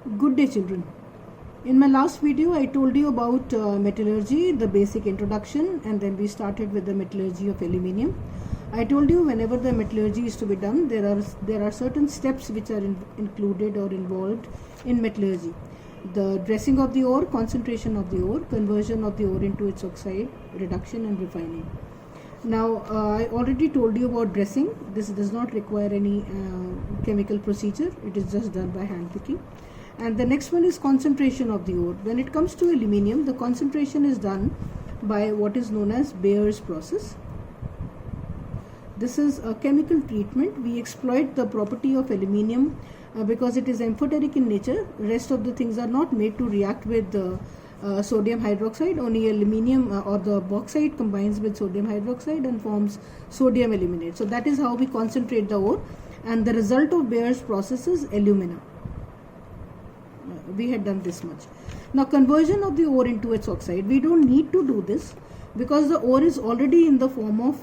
Good day, children. In my last video I told you about metallurgy, the basic introduction, and then we started with the metallurgy of aluminium. I told you whenever the metallurgy is to be done, there are certain steps which are included or involved in metallurgy. The dressing of the ore, concentration of the ore, conversion of the ore into its oxide, reduction and refining. Now I already told you about dressing. This does not require any chemical procedure. It is just done by hand picking. And the next one is concentration of the ore. When it comes to aluminium, the concentration is done by what is known as Bayer's process. This is a chemical treatment. We exploit the property of aluminium because it is amphoteric in nature. Rest of the things are not made to react with sodium hydroxide. Only aluminium or the bauxite combines with sodium hydroxide and forms sodium aluminate. So that is how we concentrate the ore, and the result of Bayer's process is alumina. We had done this much. Now conversion of the ore into its oxide, we don't need to do this because the ore is already in the form of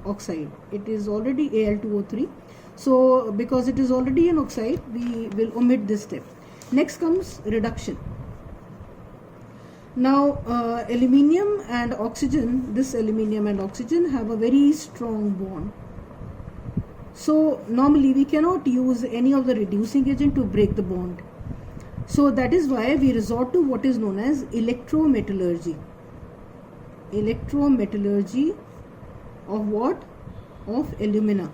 oxide. It is already Al2O3. So because it is already an oxide, we will omit this step. Next comes reduction. Now aluminium and oxygen, this aluminium and oxygen have a very strong bond. So normally we cannot use any of the reducing agent to break the bond. So that is why we resort to what is known as electrometallurgy. Electrometallurgy of what? Of alumina.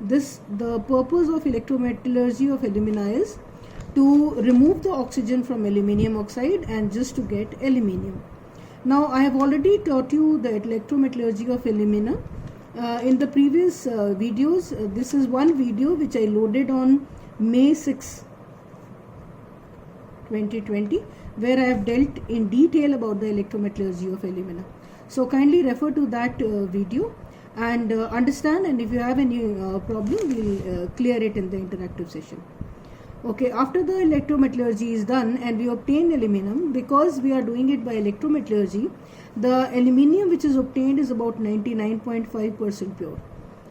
The purpose of electrometallurgy of alumina is to remove the oxygen from aluminium oxide and just to get aluminium. Now I have already taught you the electrometallurgy of alumina in the previous videos. This is one video which I loaded on May 6, 2020, where I have dealt in detail about the electrometallurgy of alumina. So kindly refer to that video and understand, and if you have any problem, we'll clear it in the interactive session. Okay, after the electrometallurgy is done and we obtain aluminum, because we are doing it by electrometallurgy, the aluminium which is obtained is about 99.5% pure.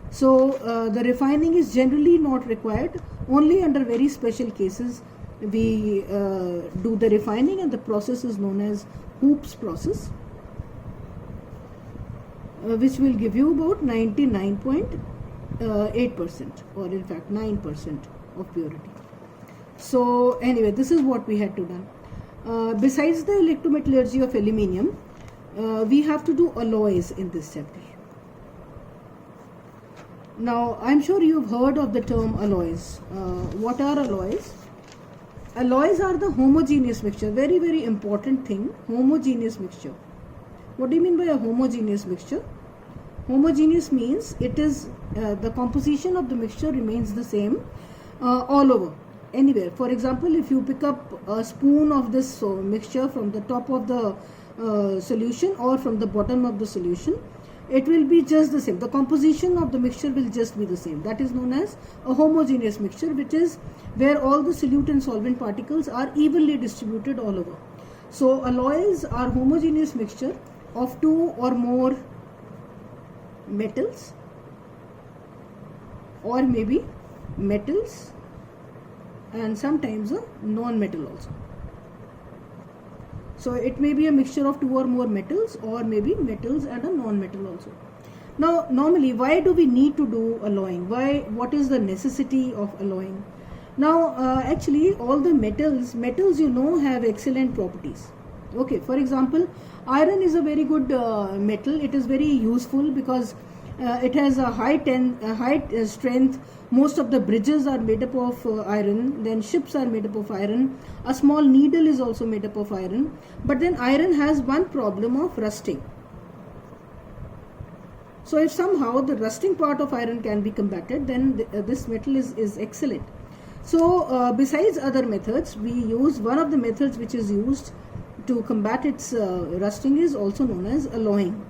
So the refining is generally not required. Only under very special cases we do the refining, and the process is known as Hoops process, which will give you about 99.8% or in fact 9% of purity. So anyway, this is what we had to do. Besides the electrometallurgy of aluminium, we have to do alloys in this chapter. Now I'm sure you've heard of the term alloys. What are alloys? Alloys are the homogeneous mixture. Very, very important thing, homogeneous mixture. What do you mean by a homogeneous mixture? Homogeneous means it is the composition of the mixture remains the same all over, anywhere. For example, if you pick up a spoon of this mixture from the top of the solution or from the bottom of the solution, it will be just the same. The composition of the mixture will just be the same. That is known as a homogeneous mixture, which is where all the solute and solvent particles are evenly distributed all over. So alloys are homogeneous mixture of two or more metals, or maybe metals and sometimes a non-metal also. So it may be a mixture of two or more metals, or maybe metals and a non-metal also. Now normally, why do we need to do alloying? What is the necessity of alloying? Now actually all the metals you know have excellent properties. Okay, for example, iron is a very good metal. It is very useful because it has a high strength. Most of the bridges are made up of iron. Then ships are made up of iron. A small needle is also made up of iron. But then iron has one problem of rusting. So if somehow the rusting part of iron can be combated, then this metal is excellent. So besides other methods, we use one of the methods which is used to combat its rusting is also known as alloying.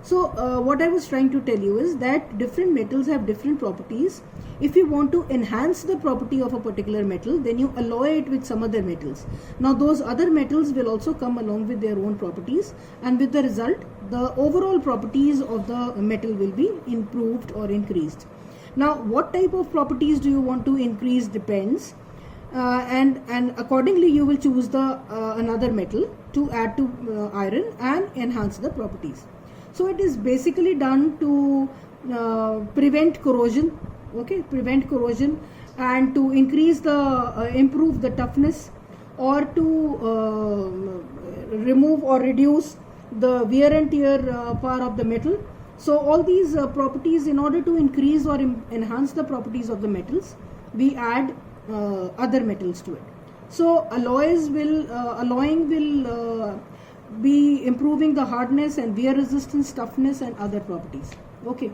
So what I was trying to tell you is that different metals have different properties. If you want to enhance the property of a particular metal, then you alloy it with some other metals. Now those other metals will also come along with their own properties, and with the result, the overall properties of the metal will be improved or increased. Now what type of properties do you want to increase depends, and accordingly you will choose the another metal to add to iron and enhance the properties. So it is basically done to prevent corrosion, okay, prevent corrosion, and to increase the improve the toughness, or to remove or reduce the wear and tear power of the metal. So all these properties, in order to increase or enhance the properties of the metals, we add other metals to it. So alloying will be improving the hardness and wear resistance, toughness, and other properties. Okay.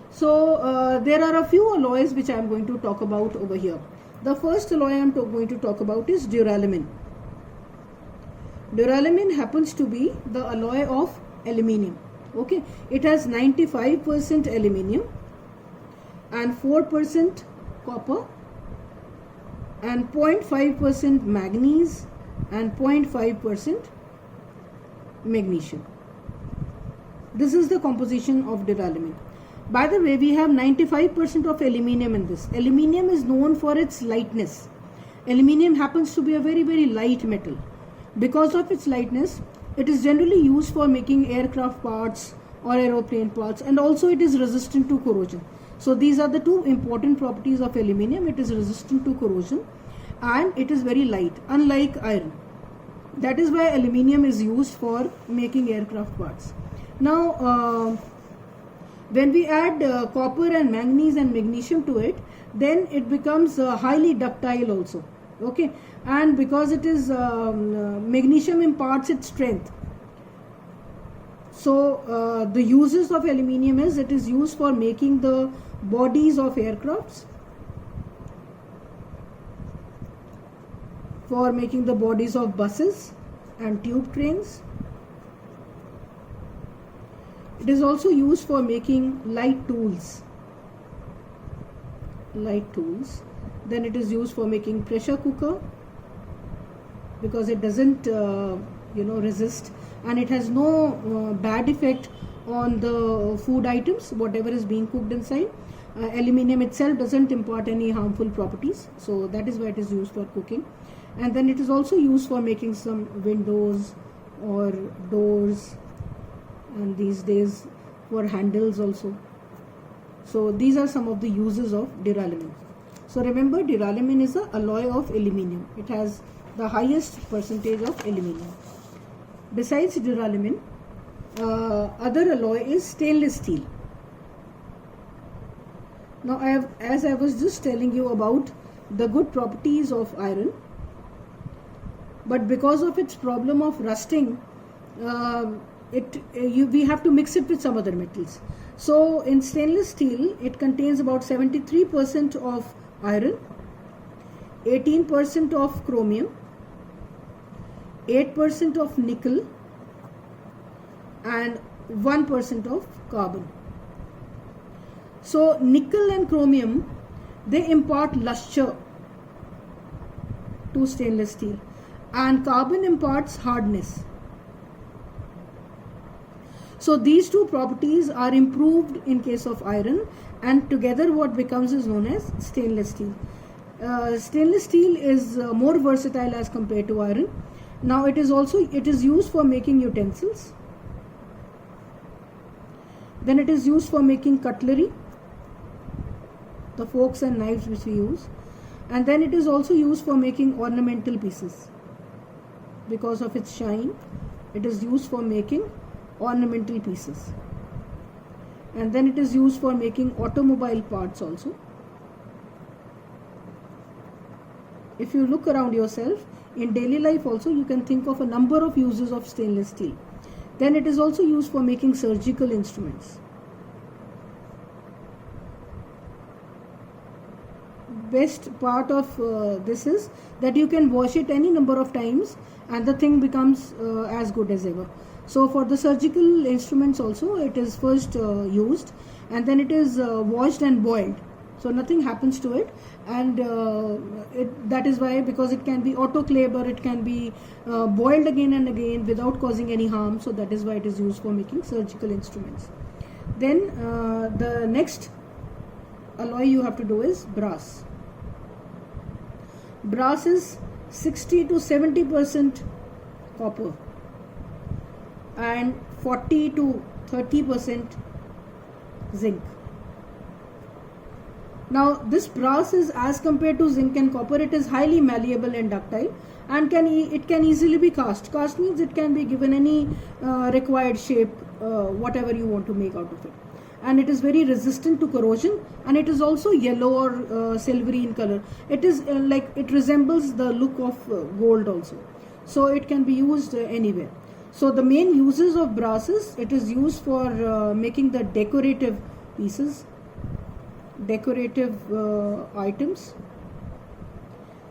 So there are a few alloys which I am going to talk about over here. The first alloy I am going to talk about is duralumin. Duralumin happens to be the alloy of aluminium. Okay, it has 95% aluminium and 4% copper and 0.5% manganese and 0.5% magnesium. This is the composition of duralumin. By the way, we have 95% of aluminium in this. Aluminium is known for its lightness. Aluminium happens to be a very, very light metal. Because of its lightness, it is generally used for making aircraft parts or aeroplane parts, and also it is resistant to corrosion. So these are the two important properties of aluminium. It is resistant to corrosion and it is very light, unlike iron. That is why aluminium is used for making aircraft parts. Now, when we add copper and manganese and magnesium to it, then it becomes highly ductile also. Okay, and because it is magnesium imparts its strength. So the uses of aluminium is, it is used for making the bodies of aircrafts, for making the bodies of buses and tube trains. It is also used for making light tools. Then it is used for making pressure cooker, because it doesn't resist, and it has no bad effect on the food items, whatever is being cooked inside. Aluminium itself doesn't impart any harmful properties, so that is why it is used for cooking. And then it is also used for making some windows or doors, and these days for handles also. So these are some of the uses of duralumin. So remember, duralumin is the alloy of aluminium. It has the highest percentage of aluminium. Besides duralumin, other alloy is stainless steel. Now, as I was just telling you about the good properties of iron, but because of its problem of rusting, we have to mix it with some other metals. So in stainless steel, it contains about 73% of iron, 18% of chromium, 8% of nickel, and 1% of carbon. So nickel and chromium, they impart luster to stainless steel, and carbon imparts hardness. So these two properties are improved in case of iron, and together what becomes is known as stainless steel. Stainless steel is more versatile as compared to iron. Now it is used for making utensils. Then it is used for making cutlery, the forks and knives which we use. And then it is also used for making ornamental pieces. Because of its shine, it is used for making ornamental pieces. And then it is used for making automobile parts also. If you look around yourself, in daily life also, you can think of a number of uses of stainless steel. Then it is also used for making surgical instruments. Best part of this is that you can wash it any number of times and the thing becomes as good as ever. So for the surgical instruments also, it is first used, and then it is washed and boiled. So nothing happens to it, and that is why, because it can be autoclaved or it can be boiled again and again without causing any harm. So that is why it is used for making surgical instruments. Then the next alloy you have to do is brass. Brass is 60 to 70% copper and 40 to 30% zinc. Now this brass is, as compared to zinc and copper, it is highly malleable and ductile, and it can easily be cast. Cast means it can be given any required shape, whatever you want to make out of it. And it is very resistant to corrosion, and it is also yellow or silvery in color. It is it resembles the look of gold also, so it can be used anywhere. So the main uses of brass is, it is used for making the decorative pieces, decorative items.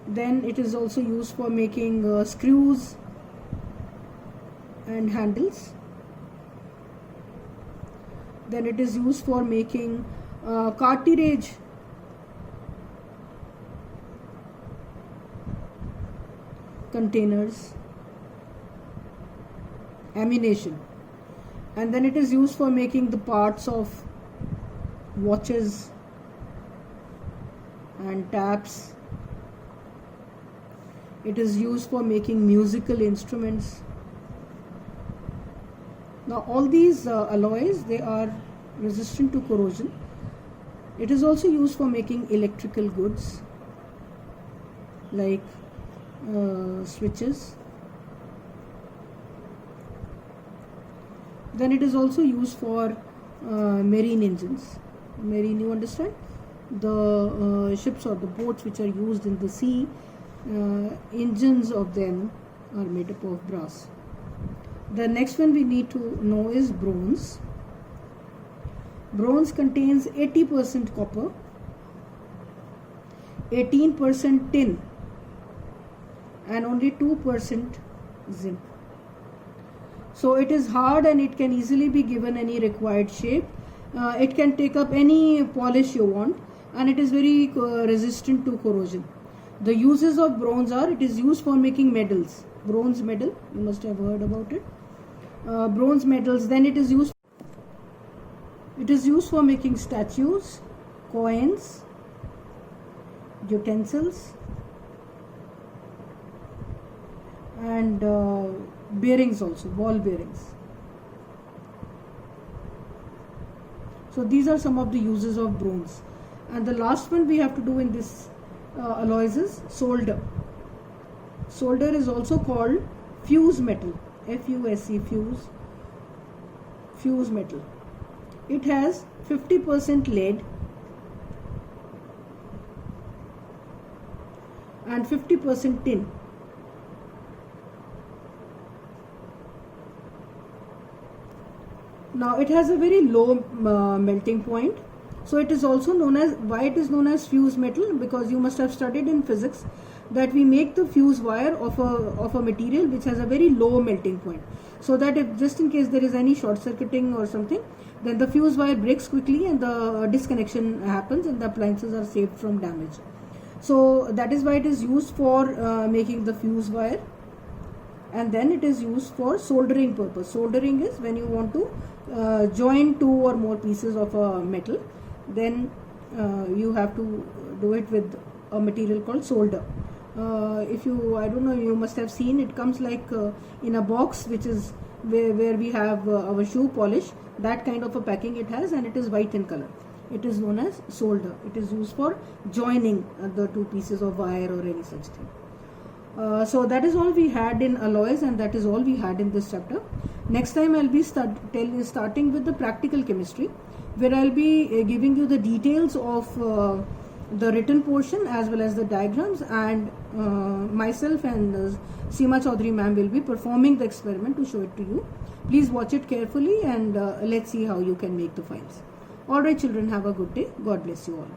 Then it is also used for making screws and handles. Then it is used for making cartridge containers, ammunition. And then it is used for making the parts of watches and taps. It is used for making musical instruments. Now all these alloys, they are resistant to corrosion. It is also used for making electrical goods like switches. Then it is also used for marine engines. Marine, you understand? The ships or the boats which are used in the sea, engines of them are made up of brass. The next one we need to know is bronze. Bronze contains 80% copper, 18% tin, and only 2% zinc. So it is hard and it can easily be given any required shape. It can take up any polish you want, and it is very resistant to corrosion. The uses of bronze are, it is used for making medals. Bronze medal, you must have heard about it. Bronze medals. Then it is used for making statues, coins, utensils, and bearings also, ball bearings. So these are some of the uses of bronze. And the last one we have to do in this alloys is solder. Solder is also called fuse metal, F-U-S-E, fuse metal. It has 50% lead and 50% tin. Now it has a very low melting point. So it is also known as, why it is known as fuse metal, because you must have studied in physics that we make the fuse wire of a material which has a very low melting point, so that if just in case there is any short circuiting or something, then the fuse wire breaks quickly and the disconnection happens and the appliances are saved from damage. So that is why it is used for making the fuse wire. And then it is used for soldering purpose. Soldering is when you want to join two or more pieces of a metal, then you have to do it with a material called solder. If you, I don't know, you must have seen, it comes like in a box, which is where we have our shoe polish, that kind of a packing it has, and it is white in color. It is known as solder. It is used for joining the two pieces of wire or any such thing. So that is all we had in alloys, and that is all we had in this chapter. Next time I'll be starting with the practical chemistry, where I'll be giving you the details of the written portion as well as the diagrams, and myself and Seema Chaudhary ma'am will be performing the experiment to show it to you. Please watch it carefully, and let's see how you can make the files. Alright children, have a good day. God bless you all.